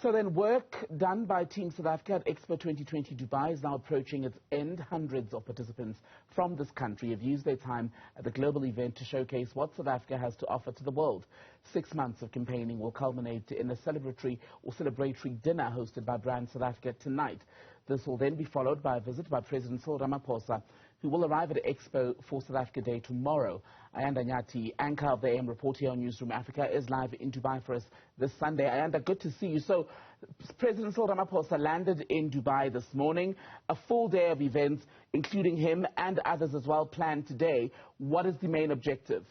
So then work done by Team South Africa at Expo 2020 Dubai is now approaching its end. Hundreds of participants from this country have used their time at the global event to showcase what South Africa has to offer to the world. 6 months of campaigning will culminate in a celebratory dinner hosted by Brand South Africa tonight. This will then be followed by a visit by President Cyril Ramaphosa, who will arrive at Expo for South Africa Day tomorrow. Ayanda Nyathi, anchor of the AM report here on Newzroom Afrika, is live in Dubai for us this Sunday. Ayanda, good to see you. So, President Cyril Ramaphosa landed in Dubai this morning. A full day of events, including him and others as well, planned today. What is the main objective?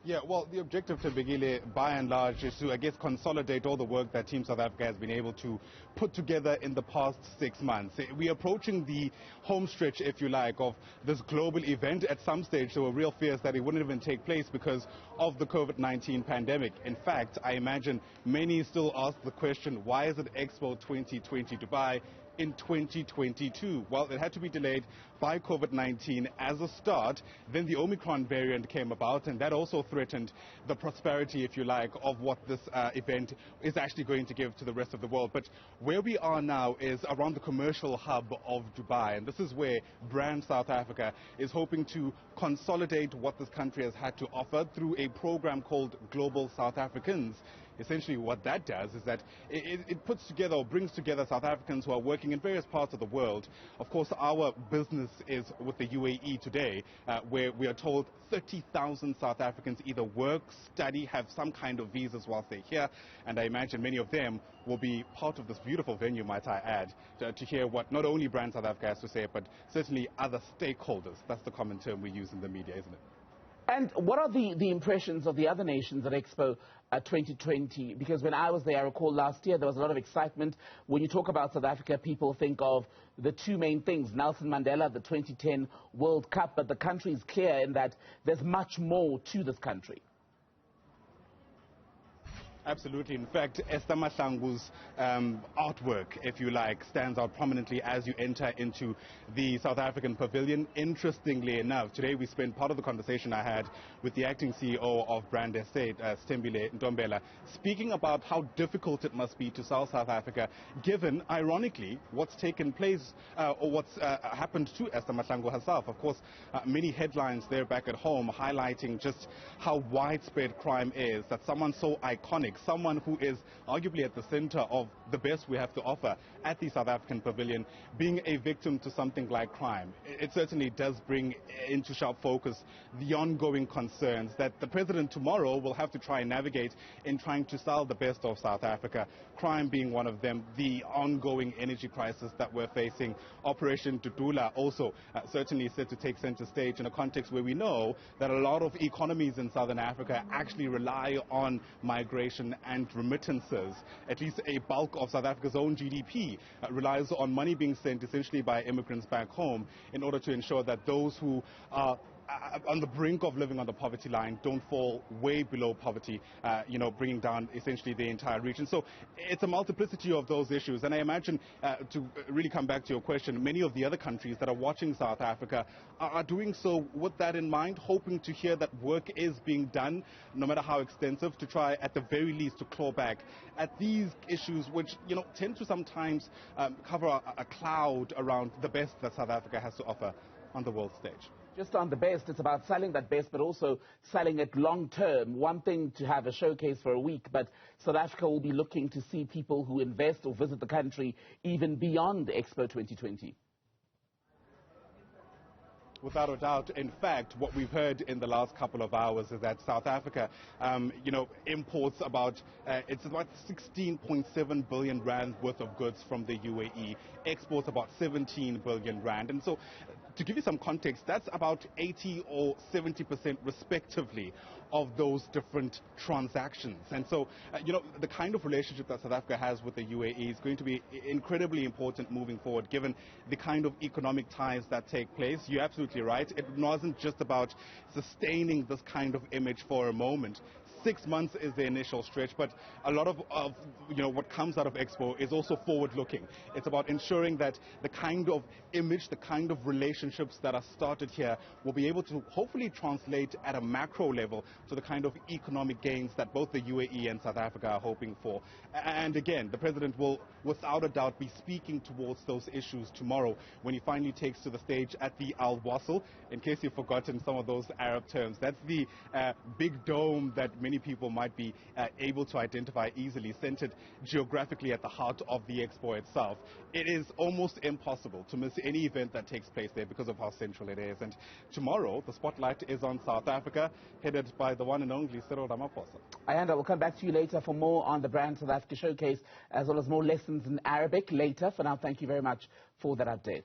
Yeah, well, the objective, Tebegile, by and large, is to, I guess, consolidate all the work that Team South Africa has been able to put together in the past 6 months. We're approaching the home stretch, if you like, of this global event. At some stage, there were real fears that it wouldn't even take place because of the COVID-19 pandemic. In fact, I imagine many still ask the question, why is it Expo 2020 Dubai in 2022? Well, it had to be delayed by COVID-19 as a start. Then the Omicron variant came about, and that also threatened the prosperity, if you like, of what this event is actually going to give to the rest of the world. But where we are now is around the commercial hub of Dubai, and this is where Brand South Africa is hoping to consolidate what this country has had to offer through a program called Global South Africans. Essentially what that does is that it puts together or brings together South Africans who are working in various parts of the world. Of course, our business is with the UAE today, where we are told 30,000 South Africans either work, study, have some kind of visas whilst they're here, and I imagine many of them will be part of this beautiful venue, might I add, to hear what not only Brand South Africa has to say, but certainly other stakeholders. That's the common term we use in the media, isn't it? And what are the impressions of the other nations at Expo 2020? Because when I was there, I recall last year, there was a lot of excitement. When you talk about South Africa, people think of the two main things, Nelson Mandela, the 2010 World Cup, but the country is clear in that there's much more to this country. Absolutely. In fact, Esther Mahlangu's artwork, if you like, stands out prominently as you enter into the South African pavilion. Interestingly enough, today we spent part of the conversation I had with the acting CEO of Brand Estate, Stembile Ntombela, speaking about how difficult it must be to sell South Africa, given, ironically, what's taken place or what's happened to Esther Mahlangu herself. Of course, many headlines there back at home highlighting just how widespread crime is, that someone so iconic, someone who is arguably at the center of the best we have to offer at the South African pavilion, being a victim to something like crime. It certainly does bring into sharp focus the ongoing concerns that the president tomorrow will have to try and navigate in trying to sell the best of South Africa, crime being one of them, the ongoing energy crisis that we're facing. Operation Dudula also certainly set to take center stage in a context where we know that a lot of economies in Southern Africa actually rely on migration and remittances. At least a bulk of South Africa's own GDP relies on money being sent essentially by immigrants back home in order to ensure that those who are on the brink of living on the poverty line don't fall way below poverty, bringing down essentially the entire region. So it's a multiplicity of those issues. And I imagine, to really come back to your question, many of the other countries that are watching South Africa are doing so with that in mind, hoping to hear that work is being done, no matter how extensive, to try at the very least to claw back at these issues which, tend to sometimes cover a cloud around the best that South Africa has to offer on the world stage. Just on the best, it's about selling that best, but also selling it long term. One thing to have a showcase for a week, but South Africa will be looking to see people who invest or visit the country even beyond Expo 2020. Without a doubt. In fact, what we've heard in the last couple of hours is that South Africa, imports about 16.7 billion rand worth of goods from the UAE, exports about 17 billion rand. And so, to give you some context, that's about 80 or 70% respectively of those different transactions. And so, the kind of relationship that South Africa has with the UAE is going to be incredibly important moving forward, given the kind of economic ties that take place. You're absolutely right. It wasn't just about sustaining this kind of image for a moment. 6 months is the initial stretch, but a lot of what comes out of Expo is also forward-looking. It's about ensuring that the kind of image, the kind of relationships that are started here will be able to hopefully translate at a macro level to the kind of economic gains that both the UAE and South Africa are hoping for. And again, the President will, without a doubt, be speaking towards those issues tomorrow when he finally takes to the stage at the Al Wasl. In case you've forgotten some of those Arab terms, that's the big dome that many people might be able to identify easily, centered geographically at the heart of the Expo itself. It is almost impossible to miss any event that takes place there because of how central it is. And tomorrow, the spotlight is on South Africa, headed by the one and only Cyril Ramaphosa. Ayanda, we'll come back to you later for more on the Brand South Africa Showcase, as well as more lessons in Arabic later. For now, thank you very much for that update.